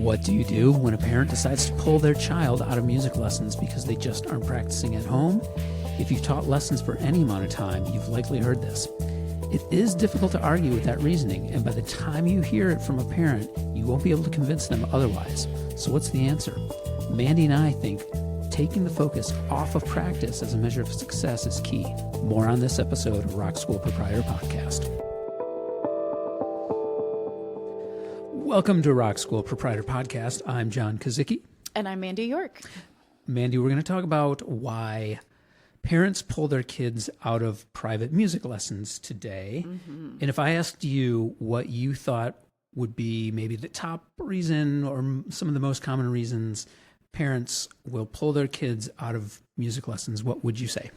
What do you do when a parent decides to pull their child out of music lessons because they just aren't practicing at home? If you've taught lessons for any amount of time, you've likely heard this. It is difficult to argue with that reasoning, and by the time you hear it from a parent, you won't be able to convince them otherwise. So what's the answer? Mandy and I think taking the focus off of practice as a measure of success is key. More on this episode of Rock School Proprietor Podcast. Welcome to Rock School Proprietor Podcast. I'm John Kozicki. And I'm Mandy York. Mandy, we're going to talk about why parents pull their kids out of private music lessons today. Mm-hmm. And if I asked you what you thought would be maybe the top reason or some of the most common reasons parents will pull their kids out of music lessons, what would you say?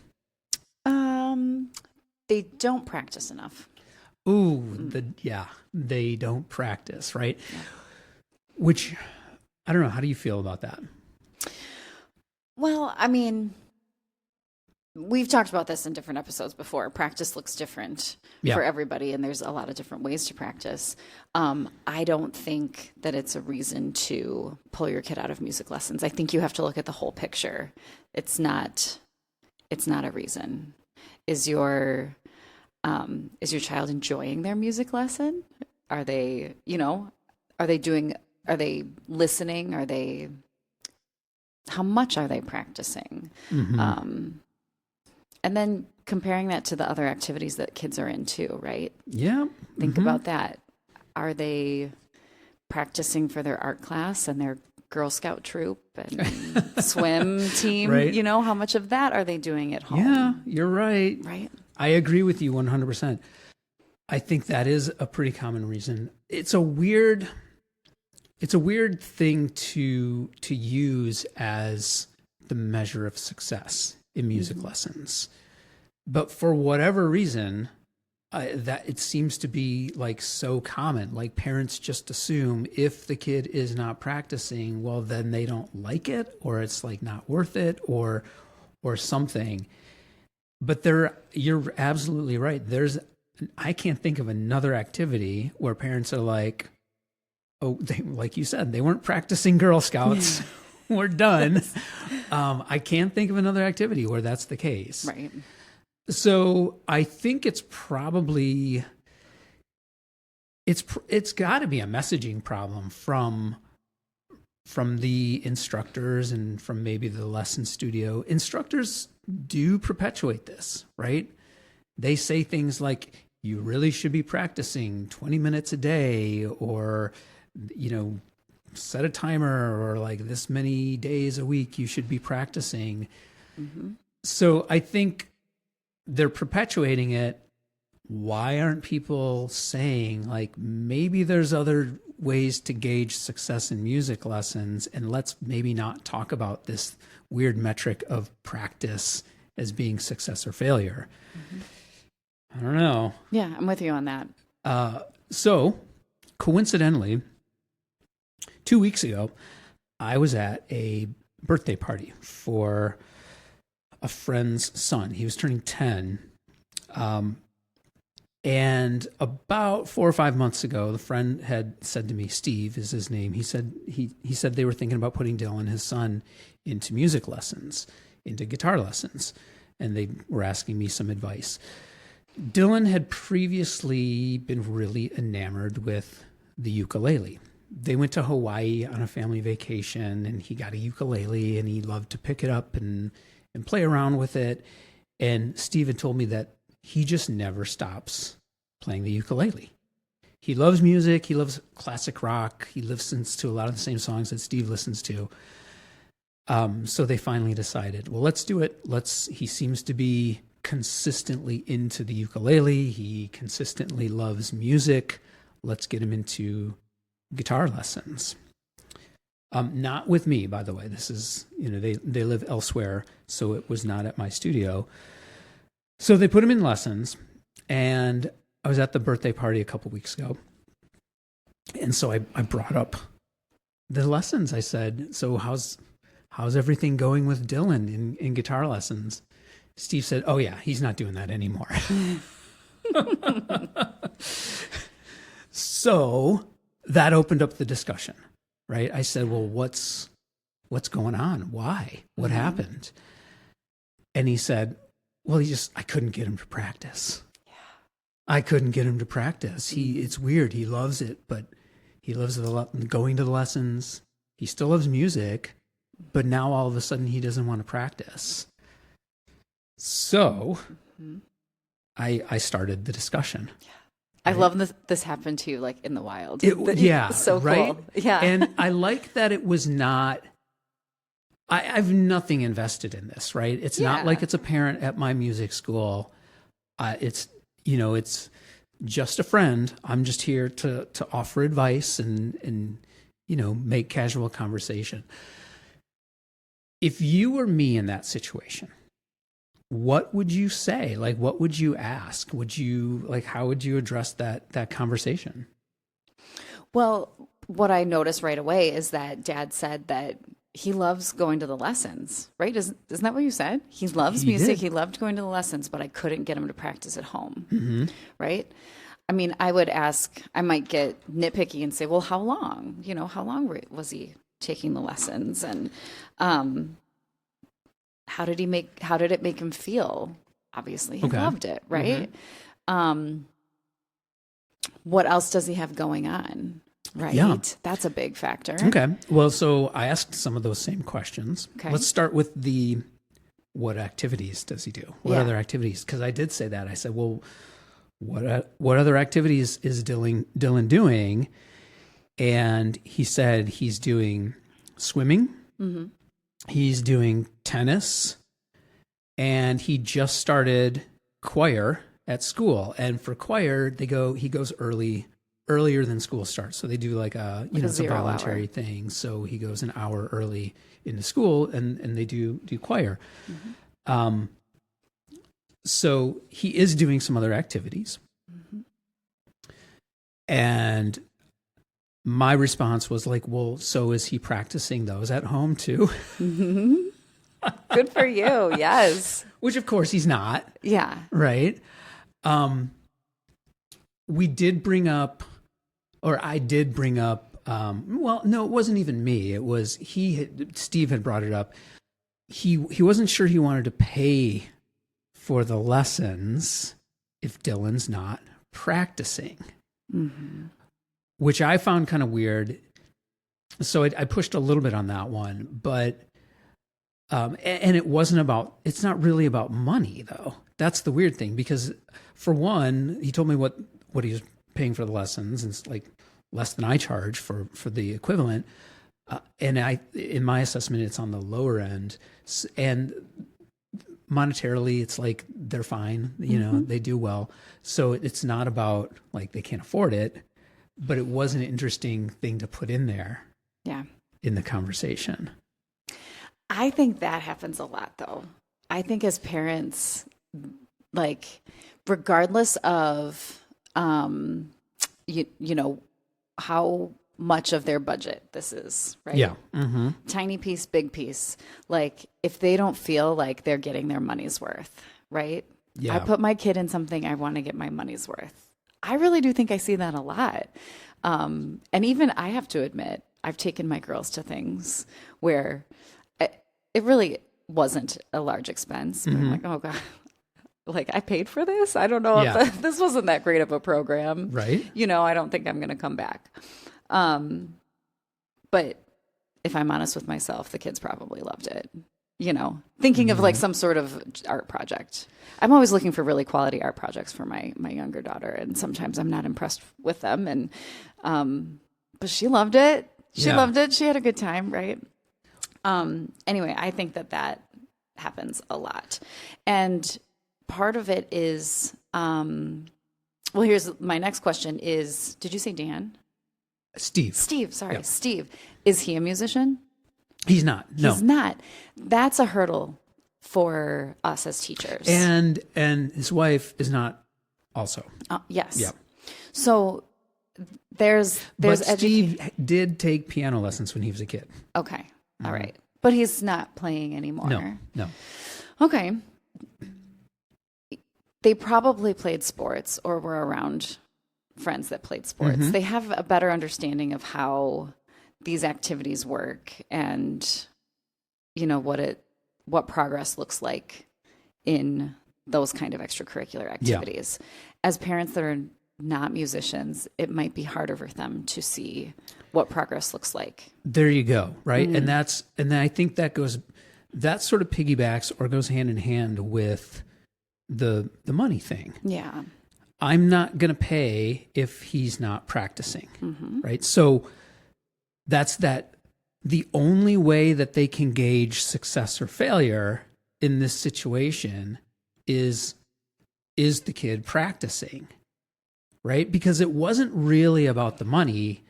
They don't practice enough. Ooh, they don't practice, right? Yeah. Which, I don't know, how do you feel about that? Well, I mean, we've talked about this in different episodes before. Practice looks different for everybody, and there's a lot of different ways to practice. I don't think that it's a reason to pull your kid out of music lessons. I think you have to look at the whole picture. It's not a reason. Is your child enjoying their music lesson? Are they listening? How much are they practicing? Mm-hmm. And then comparing that to the other activities that kids are into, right? Yeah. Think about that. Are they practicing for their art class and their Girl Scout troop and swim team? Right. How much of that are they doing at home? Yeah, you're right. Right. I agree with you 100%. I think that is a pretty common reason. It's a weird thing to use as the measure of success in music lessons. But for whatever reason, that it seems to be like so common. Like parents just assume if the kid is not practicing, well, then they don't like it, or it's like not worth it, or something. But you're absolutely right. I can't think of another activity where parents are like, oh, like you said, they weren't practicing Girl Scouts. We're done. I can't think of another activity where that's the case. Right. So I think it's probably, it's got to be a messaging problem from the instructors and from maybe the lesson studio. Instructors do perpetuate this, right? They say things like, you really should be practicing 20 minutes a day, or, set a timer, or like this many days a week you should be practicing. Mm-hmm. So I think they're perpetuating it. Why aren't people saying, like, maybe there's other ways to gauge success in music lessons, and let's maybe not talk about this weird metric of practice as being success or failure? Mm-hmm. I don't know. Yeah, I'm with you on that. So coincidentally, 2 weeks ago, I was at a birthday party for a friend's son. He was turning 10. And about 4 or 5 months ago, the friend had said to me, Steve is his name. He said they were thinking about putting Dylan, his son, into music lessons, into guitar lessons. And they were asking me some advice. Dylan had previously been really enamored with the ukulele. They went to Hawaii on a family vacation, and he got a ukulele, and he loved to pick it up and play around with it. And Steve had told me that he just never stops playing the ukulele. He loves music. He loves classic rock. He listens to a lot of the same songs that Steve listens to. So they finally decided, well, let's do it. He seems to be consistently into the ukulele. He consistently loves music. Let's get him into guitar lessons. Not with me, by the way. This is, they live elsewhere, so it was not at my studio. So they put him in lessons, and I was at the birthday party a couple weeks ago. And so I brought up the lessons. I said, so how's everything going with Dylan in guitar lessons? Steve said, oh yeah, he's not doing that anymore. So that opened up the discussion. right? I said, well, what's going on? Why? What happened? And he said, well, I couldn't get him to practice. Yeah. I couldn't get him to practice. It's weird. He loves it, but he loves going to the lessons. He still loves music, but now all of a sudden he doesn't want to practice. So I started the discussion. Yeah. I love this happened to you like in the wild. So right? Cool. Yeah. And I like that it was not, I've nothing invested in this, right? It's not like it's a parent at my music school. It's just a friend. I'm just here to offer advice and make casual conversation. If you were me in that situation, what would you say? Like, what would you ask? How would you address that conversation? Well, what I noticed right away is that Dad said that he loves going to the lessons, right? Isn't that what you said? He loves music. He loved going to the lessons, but I couldn't get him to practice at home, right? I mean, I might get nitpicky and say, well, how long? How long was he taking the lessons? And how did it make him feel? Obviously, he loved it, right? What else does he have going on? Right. Yeah. That's a big factor. Okay. Well, so I asked some of those same questions. Okay. Let's start with what activities does he do? What other activities? Because I did say that. I said, well, what other activities is Dylan doing? And he said he's doing swimming. Mm-hmm. He's doing tennis. And he just started choir at school. And for choir, he goes earlier than school starts. So they do it's a voluntary thing. So he goes an hour early into school and they do choir. Mm-hmm. So he is doing some other activities. Mm-hmm. And my response was like, well, so is he practicing those at home too? Mm-hmm. Good for you. Yes. Which of course he's not. Yeah. Right. I did bring up, well, no, it wasn't even me. It was Steve had brought it up. He wasn't sure he wanted to pay for the lessons if Dylan's not practicing, which I found kind of weird. So I pushed a little bit on that one, but, and it's not really about money though. That's the weird thing, because for one, he told me what he was paying for the lessons, and it's like less than I charge for the equivalent. And in my assessment, it's on the lower end. And monetarily, it's like they're fine. They do well. So it's not about like they can't afford it, but it was an interesting thing to put in there. Yeah. In the conversation. I think that happens a lot, though. I think as parents, like, regardless of, how much of their budget this is, right? Yeah. Mm-hmm. Tiny piece, big piece. Like, if they don't feel like they're getting their money's worth, right? Yeah. I put my kid in something, I want to get my money's worth. I really do think I see that a lot. And even I have to admit, I've taken my girls to things where it really wasn't a large expense. But I'm like, oh God, like I paid for this? I don't know if this wasn't that great of a program. Right. I don't think I'm going to come back. But if I'm honest with myself, the kids probably loved it. Thinking of like some sort of art project. I'm always looking for really quality art projects for my younger daughter. And sometimes I'm not impressed with them. And, but she loved it. She loved it. She had a good time. Right. Anyway, I think that happens a lot. And part of it is, well, here's my next question is, did you say Dan? Steve, sorry. Yep. Steve. Is he a musician? He's not. No. He's not. That's a hurdle for us as teachers. And his wife is not also. Yes. Yeah. So there's Steve did take piano lessons when he was a kid. Okay. All right. But he's not playing anymore. No. Okay. They probably played sports or were around friends that played sports. They have a better understanding of how these activities work and, what progress looks like in those kind of extracurricular activities. As parents that are not musicians, it might be harder for them to see what progress looks like. There you go. Right. And then I think that sort of piggybacks or goes hand in hand with the money thing. Yeah. I'm not going to pay if he's not practicing. Right. So the only way that they can gauge success or failure in this situation is the kid practicing, right? Because it wasn't really about the money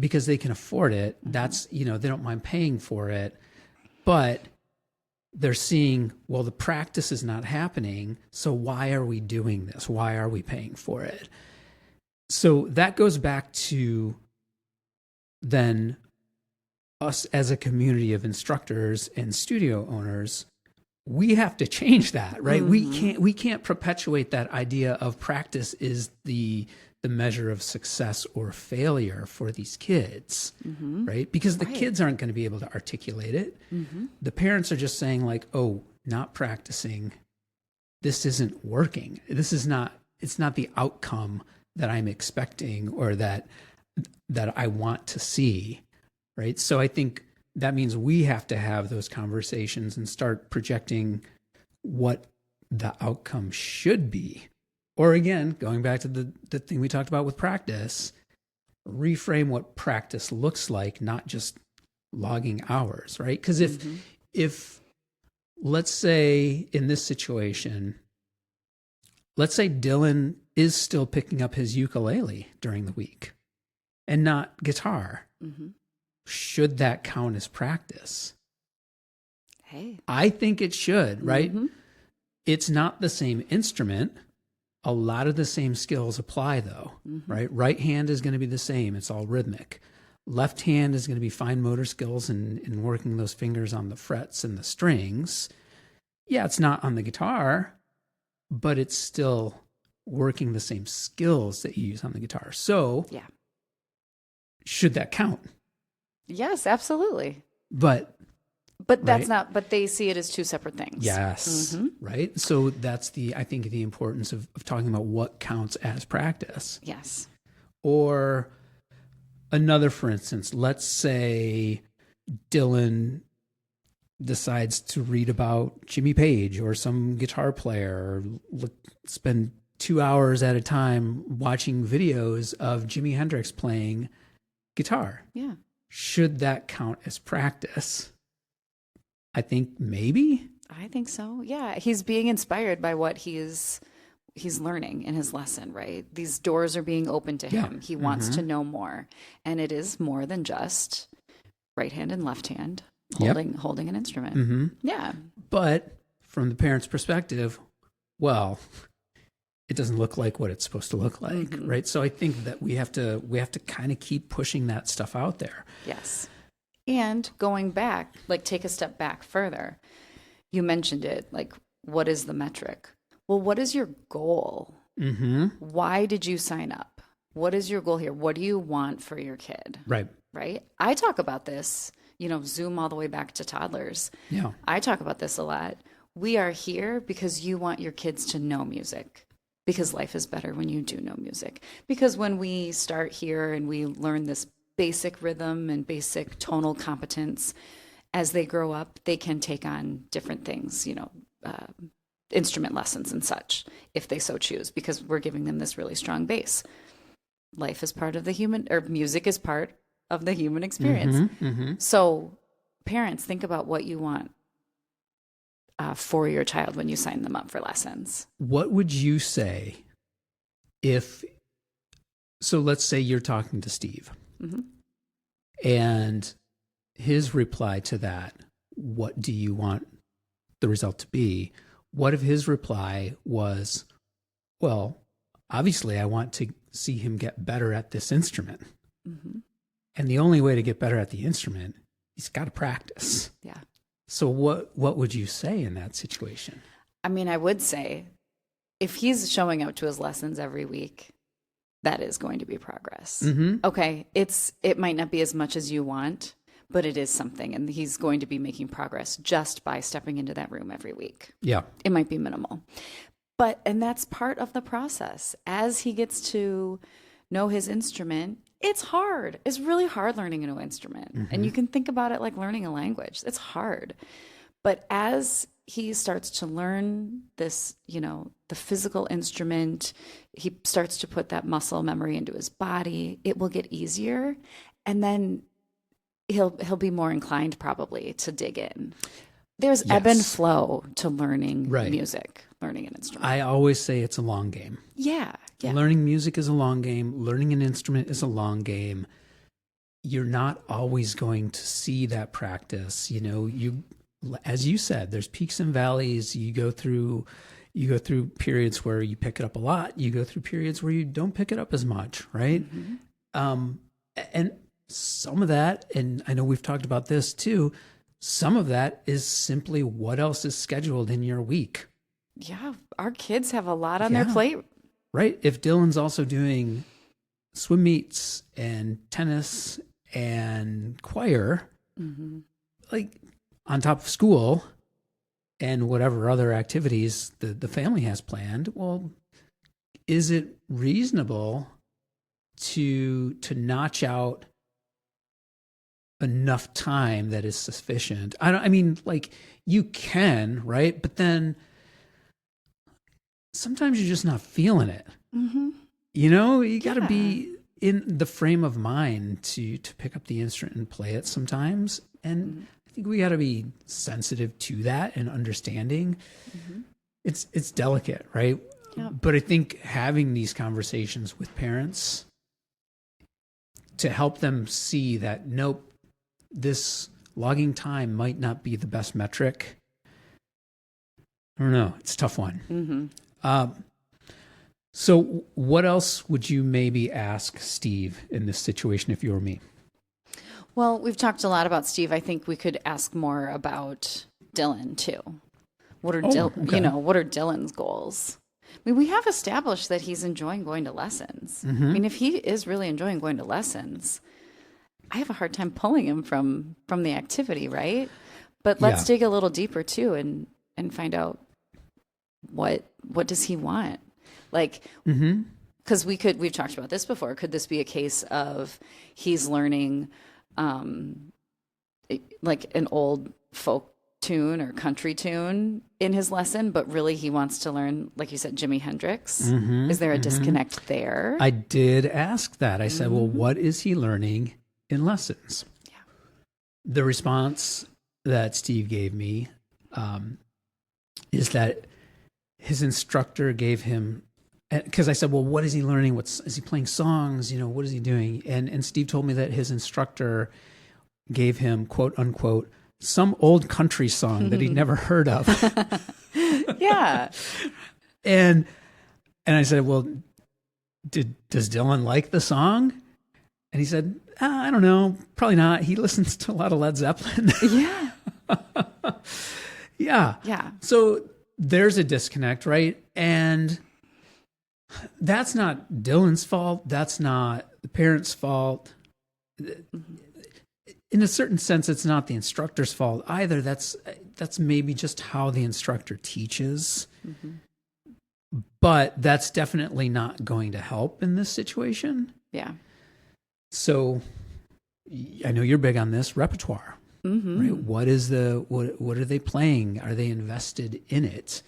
because they can afford it. That's, they don't mind paying for it, but they're seeing, well, the practice is not happening. So why are we doing this? Why are we paying for it? So that goes back to then us as a community of instructors and studio owners. We have to change that, right? We can't perpetuate that idea of practice is the measure of success or failure for these kids, right? Because the kids aren't going to be able to articulate it. The parents are just saying like, oh, not practicing, this isn't working. It's not the outcome that I'm expecting or that I want to see, right? So I think that means we have to have those conversations and start projecting what the outcome should be. Or again, going back to the thing we talked about with practice, reframe what practice looks like, not just logging hours, right? Because if let's say in this situation, let's say Dylan is still picking up his ukulele during the week and not guitar. Should that count as practice? Hey, I think it should, right? It's not the same instrument. A lot of the same skills apply though, right? Right hand is going to be the same. It's all rhythmic. Left hand is going to be fine motor skills and working those fingers on the frets and the strings. Yeah, it's not on the guitar, but it's still working the same skills that you use on the guitar. So should that count? Yes, absolutely. But that's not, but they see it as two separate things. Yes. Right. So that's I think the importance of talking about what counts as practice. Yes. Or another, for instance, let's say Dylan decides to read about Jimmy Page or some guitar player, or spend 2 hours at a time watching videos of Jimi Hendrix playing guitar. Yeah. Should that count as practice? I think maybe. I think so. Yeah. He's being inspired by what he's learning in his lesson, right? These doors are being opened to him. He wants to know more. And it is more than just right hand and left hand holding an instrument. Yeah. But from the parent's perspective, well, it doesn't look like what it's supposed to look like, right? So I think that we have to kind of keep pushing that stuff out there. Yes. And going back, like take a step back further. You mentioned it, like what is the metric? Well, what is your goal? Why did you sign up? What is your goal here? What do you want for your kid? Right. Right? I talk about this, zoom all the way back to toddlers. Yeah. I talk about this a lot. We are here because you want your kids to know music. Because life is better when you do know music. Because when we start here and we learn this basic rhythm and basic tonal competence, as they grow up, they can take on different things, instrument lessons and such, if they so choose, because we're giving them this really strong base. Life is part of the human, or music is part of the human experience. So parents, think about what you want for your child when you sign them up for lessons. What would you say so let's say you're talking to Steve and his reply to that, what do you want the result to be? What if his reply was, well, obviously I want to see him get better at this instrument. And the only way to get better at the instrument, he's got to practice. Yeah. So what would you say in that situation? I mean, I would say if he's showing up to his lessons every week, that is going to be progress. Mm-hmm. Okay, it might not be as much as you want, but it is something, and he's going to be making progress just by stepping into that room every week. Yeah. It might be minimal. And that's part of the process. As he gets to know his instrument, it's hard. It's really hard learning a new instrument. Mm-hmm. And you can think about it like learning a language. It's hard. But as he starts to learn this, the physical instrument, he starts to put that muscle memory into his body, it will get easier. And then he'll be more inclined probably to dig in. There's ebb and flow to learning music, learning an instrument. I always say it's a long game. Yeah. Learning music is a long game. Learning an instrument is a long game. You're not always going to see that practice. As you said, there's peaks and valleys. You go through periods where you pick it up a lot. You go through periods where you don't pick it up as much, right? Mm-hmm. And some of that, and I know we've talked about this too, some of that is simply what else is scheduled in your week. Yeah, our kids have a lot on their plate. Right. If Dylan's also doing swim meets and tennis and choir, like on top of school and whatever other activities the family has planned, well, is it reasonable to notch out enough time that is sufficient? You can, right? But then sometimes you're just not feeling it. Mm-hmm. You got to be in the frame of mind to pick up the instrument and play it sometimes. And I think we got to be sensitive to that and understanding. Mm-hmm. It's delicate, right? Yep. But I think having these conversations with parents to help them see that, nope, this logging time might not be the best metric. I don't know. It's a tough one. Mm-hmm. So what else would you maybe ask Steve in this situation if you were me? Well, we've talked a lot about Steve. I think we could ask more about Dylan too. What are Dylan's goals? I mean, we have established that he's enjoying going to lessons. Mm-hmm. I mean, if he is really enjoying going to lessons, I have a hard time pulling him from the activity, right? But let's dig a little deeper too and find out what does he want? Like, because we've talked about this before. Could this be a case of he's learning like an old folk tune or country tune in his lesson, but really he wants to learn, like you said, Jimi Hendrix? Mm-hmm, is there a disconnect there? I did ask that. I said, well, what is he learning in lessons? Yeah. The response that Steve gave me is that his instructor gave him, because I said, well, what is he learning? Is he playing songs? What is he doing? And Steve told me that his instructor gave him, quote unquote, some old country song that he'd never heard of. Yeah. And I said, well, does Dylan like the song? And he said, I don't know, probably not. He listens to a lot of Led Zeppelin. Yeah. Yeah. Yeah. So there's a disconnect, right? And that's not Dylan's fault. That's not the parents' fault. In a certain sense, it's not the instructor's fault either. That's maybe just how the instructor teaches. Mm-hmm. But that's definitely not going to help in this situation. Yeah. So I know you're big on this repertoire. Mm-hmm. Right? What are they playing? Are they invested in it?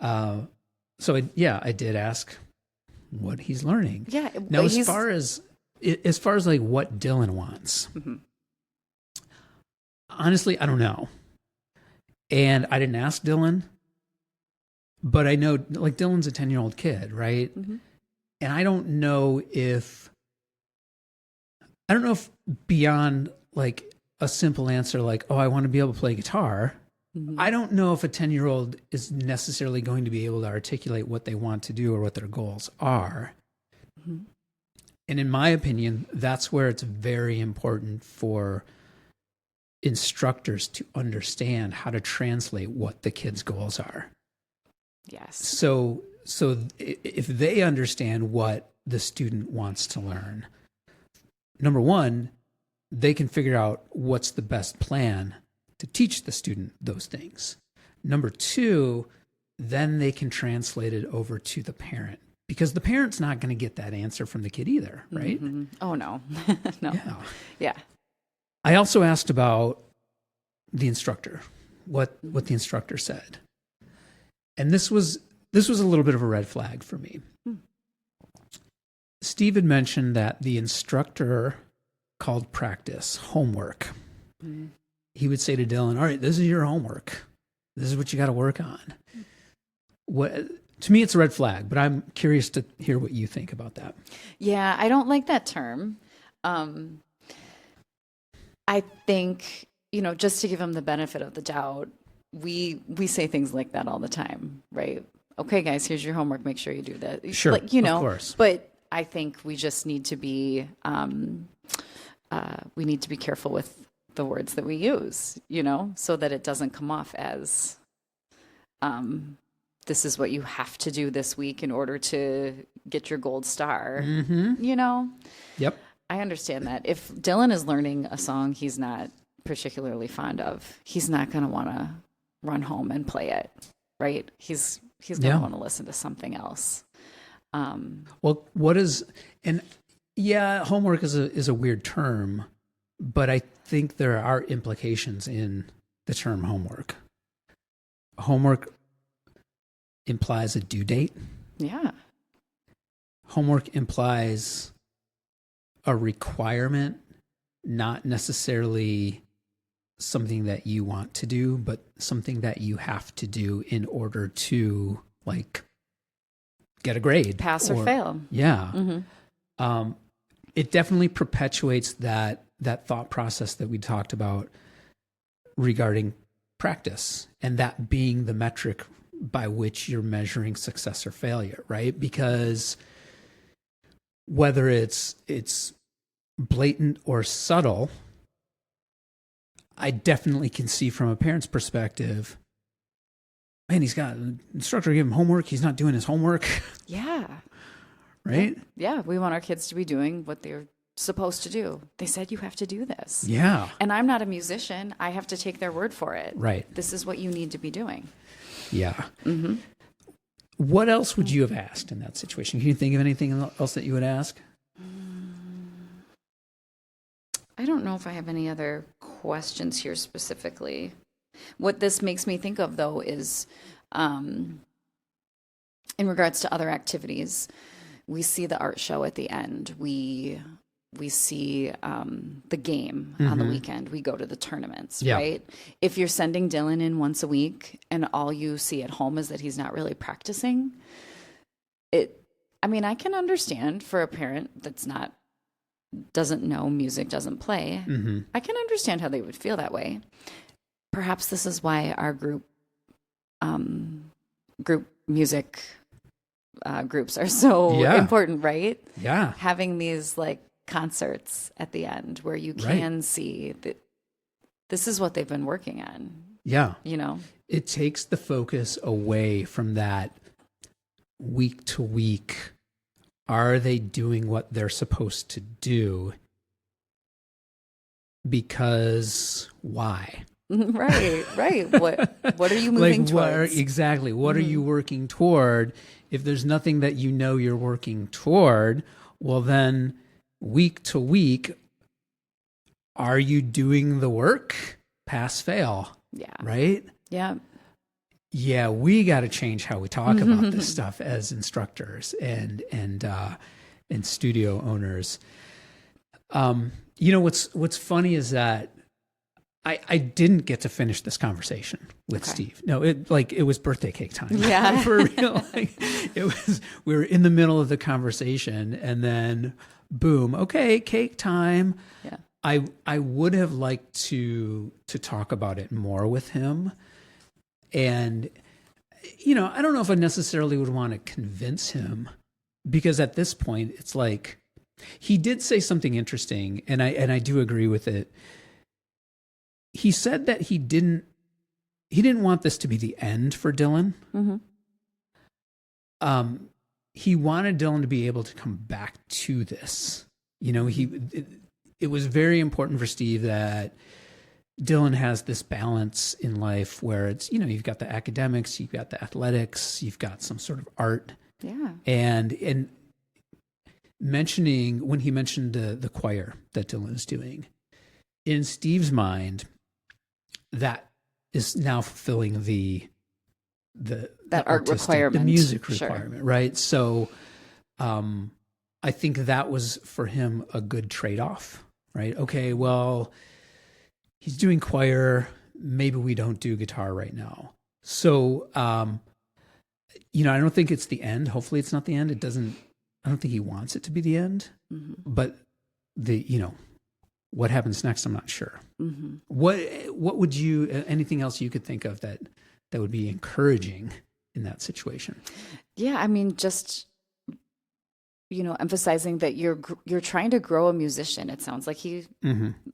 So I did ask what he's learning. Yeah. Now, as far as like what Dylan wants, honestly, I don't know. And I didn't ask Dylan, but I know, like, Dylan's a 10-year-old kid, right? Mm-hmm. And I don't know if beyond like a simple answer like, oh, I want to be able to play guitar. Mm-hmm. I don't know if a 10-year-old is necessarily going to be able to articulate what they want to do or what their goals are. Mm-hmm. And in my opinion, that's where it's very important for instructors to understand how to translate what the kids' goals are. Yes. So if they understand what the student wants to learn. Number one, they can figure out what's the best plan to teach the student those things. Number two, then they can translate it over to the parent, because the parent's not going to get that answer from the kid either, right? Mm-hmm. Oh, no. No. Yeah. I also asked about the instructor, what the instructor said. And this was a little bit of a red flag for me. Steve had mentioned that the instructor called practice homework. He would say to Dylan, all right, this is your homework. This is what you got to work on. To me, it's a red flag, but I'm curious to hear what you think about that. Yeah, I don't like that term. I think, just to give him the benefit of the doubt, we say things like that all the time, right? Okay, guys, here's your homework. Make sure you do that. Sure, of course. But I think we just need to be careful with the words that we use, so that it doesn't come off as this is what you have to do this week in order to get your gold star. Yep. I understand that. If Dylan is learning a song he's not particularly fond of, he's not going to want to run home and play it, right? He's going to want to listen to something else. Well, homework is a weird term, but I think there are implications in the term homework. Homework implies a due date. Yeah. Homework implies a requirement, not necessarily something that you want to do, but something that you have to do in order to get a grade. Pass or fail. Yeah. Mm-hmm. It definitely perpetuates that thought process that we talked about regarding practice, and that being the metric by which you're measuring success or failure, right? Because whether it's blatant or subtle, I definitely can see from a parent's perspective, man, he's got an instructor give him homework. He's not doing his homework. Yeah. Right? Yeah. We want our kids to be doing what they're supposed to do. They said you have to do this. Yeah. And I'm not a musician. I have to take their word for it. Right. This is what you need to be doing. Yeah. Mm-hmm. What else would you have asked in that situation? Can you think of anything else that you would ask? I don't know if I have any other questions here specifically. What this makes me think of, though, is in regards to other activities, we see the art show at the end. We see the game on the weekend. We go to the tournaments, right? If you're sending Dylan in once a week and all you see at home is that he's not really practicing, I can understand for a parent doesn't know music, doesn't play. Mm-hmm. I can understand how they would feel that way. Perhaps this is why our group music groups are so important, right? Yeah. Having these concerts at the end where you can see that this is what they've been working on. Yeah. It takes the focus away from that week to week. Are they doing what they're supposed to do? Because why? Right. What are you moving towards? Exactly. What are you working toward? If there's nothing that you're working toward, well then week to week, are you doing the work? Pass, fail. Yeah. Right? Yeah. Yeah, we got to change how we talk about this stuff as instructors and studio owners. What's funny is that I didn't get to finish this conversation with Steve. No, it was birthday cake time. Yeah. For real. We were in the middle of the conversation and then boom, okay, cake time. Yeah. I would have liked to talk about it more with him. And, I don't know if I necessarily would want to convince him, because at this point it's he did say something interesting, and I do agree with it. He said that he didn't want this to be the end for Dylan. Mm-hmm. he wanted Dylan to be able to come back to this. You know, it was very important for Steve that Dylan has this balance in life where it's, you know, you've got the academics, you've got the athletics, you've got some sort of art. Yeah. And mentioning, when he mentioned the choir that Dylan is doing, in Steve's mind, that is now fulfilling the art requirement, the music requirement, right? So I think that was for him a good trade-off, right? Okay, well, he's doing choir. Maybe we don't do guitar right now. So, you know, I don't think it's the end. Hopefully it's not the end. I don't think he wants it to be the end, but what happens next, I'm not sure. Mm-hmm. What would you, anything else you could think of that would be encouraging in that situation? Yeah. I mean, just, you know, emphasizing that you're trying to grow a musician. It sounds like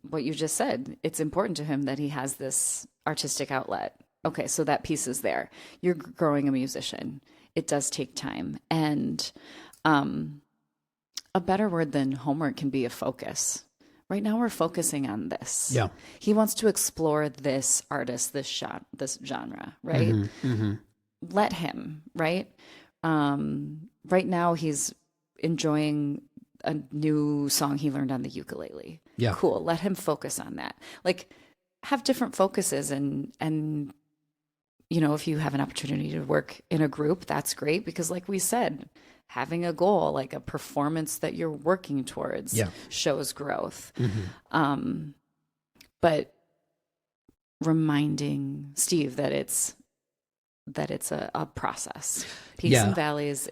what you just said, it's important to him that he has this artistic outlet. Okay. So that piece is there. You're growing a musician. It does take time. And, a better word than homework can be a focus. Right now we're focusing on this. Yeah. He wants to explore this artist, this genre, right? Mm-hmm, mm-hmm. Let him, right? Right now he's enjoying a new song he learned on the ukulele. Yeah. Cool. Let him focus on that. Like, have different focuses and you know, if you have an opportunity to work in a group, that's great, because like we said, having a goal, like a performance that you're working towards, shows growth. Mm-hmm. But reminding Steve that it's a process, peaks and valleys.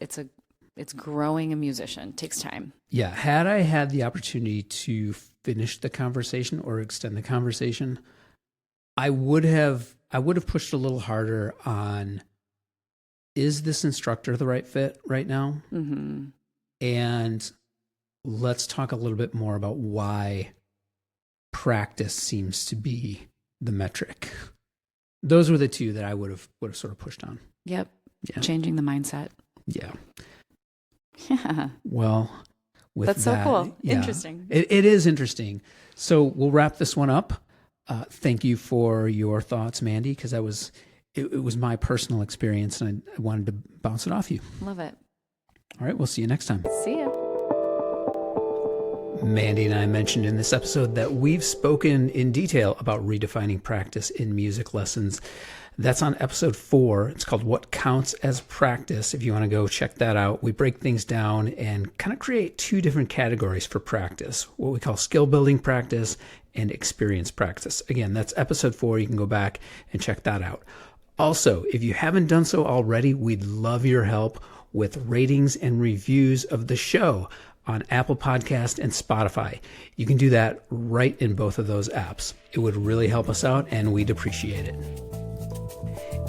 It's growing a musician. It takes time. Yeah. Had I had the opportunity to finish the conversation or extend the conversation, I would have pushed a little harder on, is this instructor the right fit right now? Mm-hmm. And let's talk a little bit more about why practice seems to be the metric. Those were the two that I would have sort of pushed on. Yep. Yeah. Changing the mindset. Yeah. Yeah. Well, that's so cool. Yeah, interesting. It is interesting. So we'll wrap this one up. Thank you for your thoughts, Mandy, because it was my personal experience, and I wanted to bounce it off you. Love it. All right, we'll see you next time. See ya. Mandy and I mentioned in this episode that we've spoken in detail about redefining practice in music lessons. That's on episode 4. It's called What Counts as Practice. If you want to go check that out, we break things down and kind of create 2 different categories for practice, what we call skill building practice and experience practice. Again, that's episode 4. You can go back and check that out. Also, if you haven't done so already, we'd love your help with ratings and reviews of the show on Apple Podcast and Spotify. You can do that right in both of those apps. It would really help us out, and we'd appreciate it.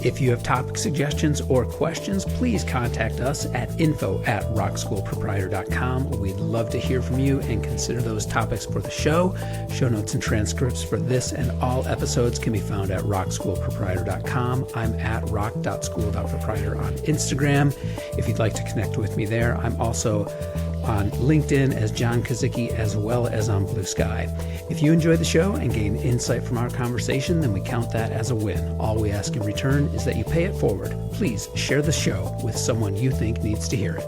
If you have topic suggestions or questions, please contact us at info@rockschoolproprietor.com. We'd love to hear from you and consider those topics for the show. Show notes and transcripts for this and all episodes can be found at rockschoolproprietor.com. I'm at rock.school.proprietor on Instagram. If you'd like to connect with me there, I'm also on LinkedIn as John Kozicki, as well as on Blue Sky. If you enjoy the show and gain insight from our conversation, then we count that as a win. All we ask in return is that you pay it forward. Please share the show with someone you think needs to hear it.